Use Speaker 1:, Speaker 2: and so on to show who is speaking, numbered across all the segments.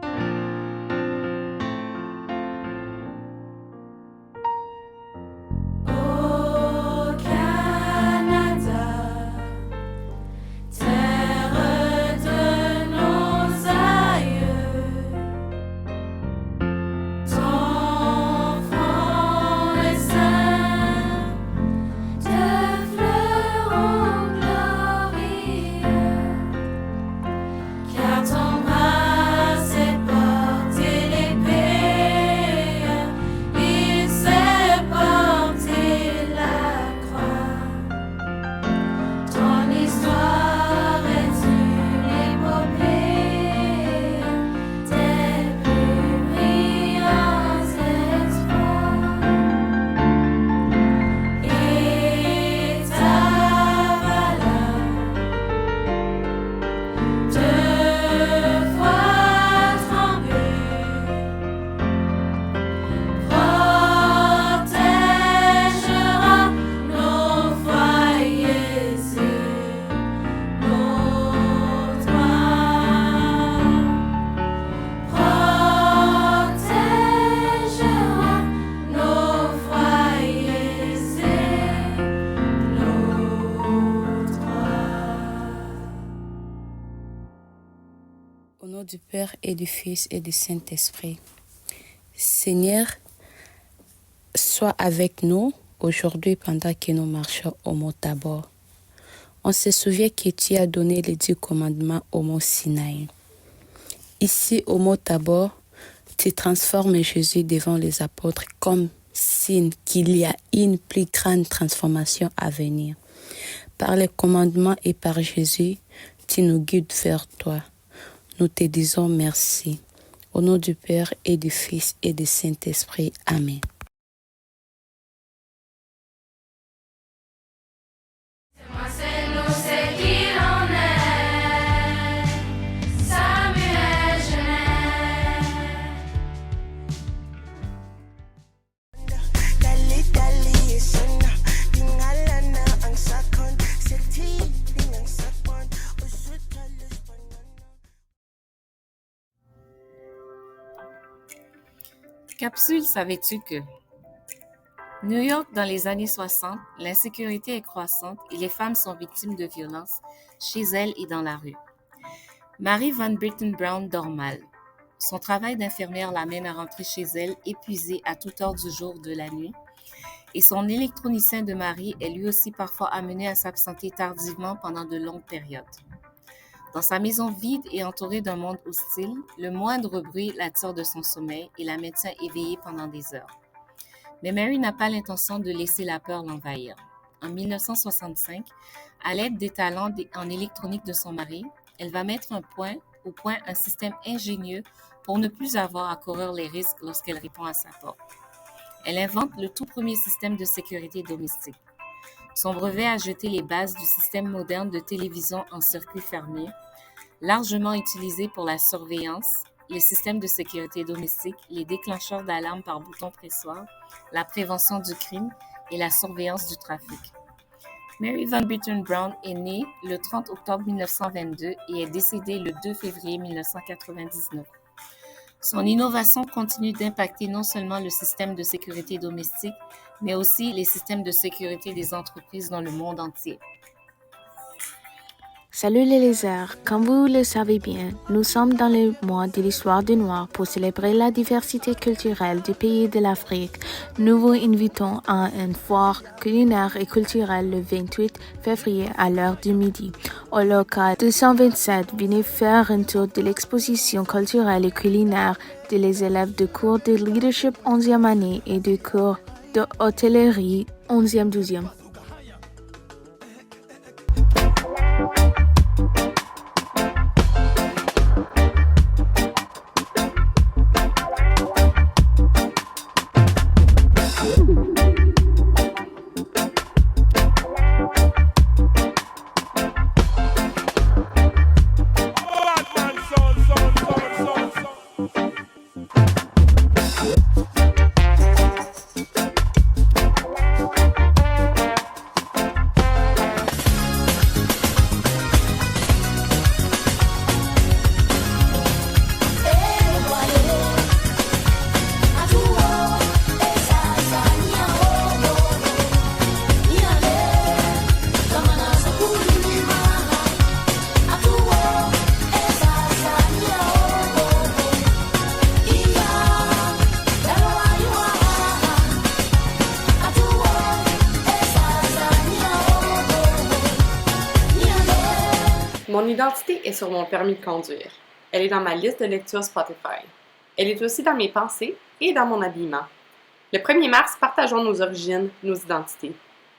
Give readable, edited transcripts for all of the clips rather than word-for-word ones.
Speaker 1: Au Canada, terre de nos aïeux, ton front est ceint de fleurons glorieux, car ton bras s'est porté l'épée, il s'est porté la croix. Ton histoire est une épopée des plus brillants exploits. Et ta valeur, deux fois trempée, protégera nos foyers et nos toits. Protégera nos foyers et nos toits.
Speaker 2: Au nom du Père et du Fils et du Saint-Esprit. Seigneur, sois avec nous aujourd'hui pendant que nous marchons au mont Tabor. On se souvient que tu as donné les 10 commandements au mont Sinaï. Ici, au mont Tabor, tu transformes Jésus devant les apôtres comme signe qu'il y a une plus grande transformation à venir. Par les commandements et par Jésus, tu nous guides vers toi. Nous te disons merci. Au nom du Père et du Fils et du Saint-Esprit. Amen.
Speaker 1: Moi, c'est nous, c'est qui l'on est. Samuel Genest.
Speaker 3: Dali-dali sana tingala na ang sakon sa tiling ang sakon usod halos panana.
Speaker 4: Capsule, savais-tu que New York, dans les années 60, l'insécurité est croissante et les femmes sont victimes de violences chez elles et dans la rue. Mary Van Britten Brown dort mal. Son travail d'infirmière l'amène à rentrer chez elle épuisée à toute heure du jour ou de la nuit. Et son électronicien de mari est lui aussi parfois amené à s'absenter tardivement pendant de longues périodes. Dans sa maison vide et entourée d'un monde hostile, le moindre bruit l'attire de son sommeil et la maintient éveillée pendant des heures. Mais Mary n'a pas l'intention de laisser la peur l'envahir. En 1965, à l'aide des talents en électronique de son mari, elle va mettre au point un système ingénieux pour ne plus avoir à courir les risques lorsqu'elle répond à sa porte. Elle invente le tout premier système de sécurité domestique. Son brevet a jeté les bases du système moderne de télévision en circuit fermé, largement utilisé pour la surveillance, les systèmes de sécurité domestique, les déclencheurs d'alarme par bouton pressoir, la prévention du crime et la surveillance du trafic. Mary Van Britten Brown est née le 30 octobre 1922 et est décédée le 2 février 1999. Son innovation continue d'impacter non seulement le système de sécurité domestique, mais aussi les systèmes de sécurité des entreprises dans le monde entier.
Speaker 5: Salut les lézards, comme vous le savez bien, nous sommes dans le mois de l'histoire du noir pour célébrer la diversité culturelle du pays de l'Afrique. Nous vous invitons à une foire culinaire et culturelle le 28 février à l'heure du midi. Au local 227, venez faire un tour de l'exposition culturelle et culinaire des élèves de cours de leadership 11e année et de cours de hôtellerie 11e 12e.
Speaker 6: Mon identité est sur mon permis de conduire. Elle est dans ma liste de lecture Spotify. Elle est aussi dans mes pensées et dans mon habillement. Le 1er mars, partageons nos origines, nos identités.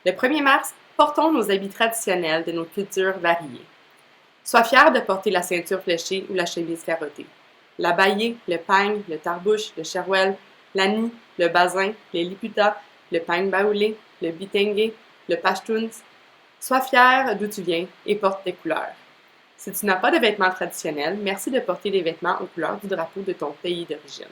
Speaker 6: Le 1er mars, portons nos habits traditionnels de nos cultures variées. Sois fier de porter la ceinture fléchée ou la chemise carottée. L'abaya, le pagne, le tarbouche, le cherwell, l'ani, le bazin, les liputa, le pagne baoulé, le bitenge, le pashtuns. Sois fier d'où tu viens et porte tes couleurs. Si tu n'as pas de vêtements traditionnels, merci de porter des vêtements aux couleurs du drapeau de ton pays d'origine.